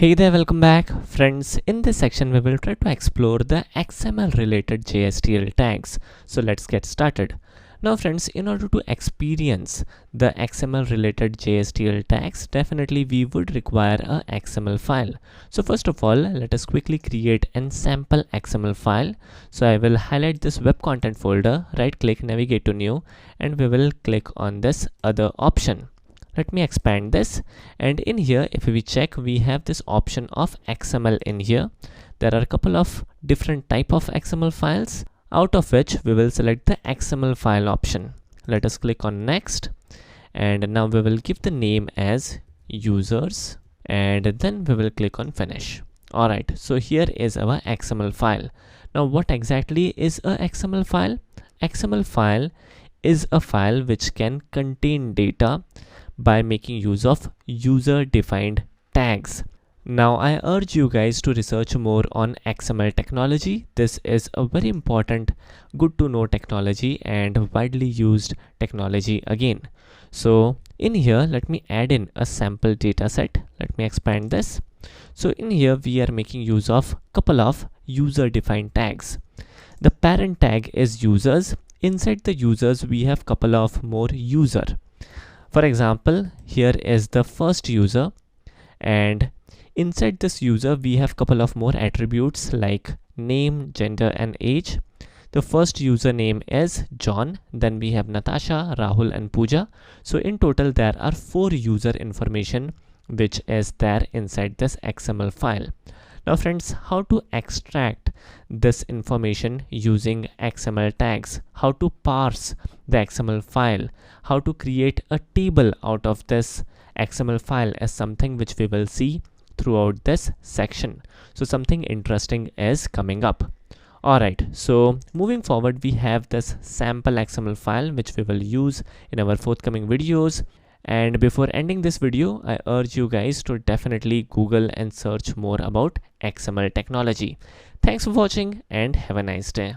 Hey there, welcome back. Friends, in this section we will try to explore the XML related JSTL tags. So let's get started. Now friends, in order to experience the XML related JSTL tags, definitely we would require a XML file. So first of all, let us quickly create an sample XML file. So I will highlight this web content folder, right click, navigate to new, and we will click on this other option. Let me expand this, and in here if we check, we have this option of XML in here. There are a couple of different type of XML files, out of which we will select the XML file option. Let us click on next, and now we will give the name as users, and then we will click on finish. Alright, so here is our XML file. Now what exactly is a XML file? XML file is a file which can contain data by making use of user-defined tags. Now I urge you guys to research more on XML technology. This is a very important, good to know technology and widely used technology again. So in here, let me add in a sample data set. Let me expand this. So in here, we are making use of couple of user-defined tags. The parent tag is users. Inside the users, we have couple of more user. For example, here is the first user, and inside this user we have couple of more attributes like name, gender and age. The first username is John, then we have Natasha, Rahul and Pooja. So in total there are 4 user information which is there inside this XML file. Now friends, how to extract this information using XML tags, how to parse the XML file, how to create a table out of this XML file is something which we will see throughout this section. So something interesting is coming up. Alright, so moving forward, we have this sample XML file which we will use in our forthcoming videos. And before ending this video, I urge you guys to definitely Google and search more about XML technology. Thanks for watching and have a nice day.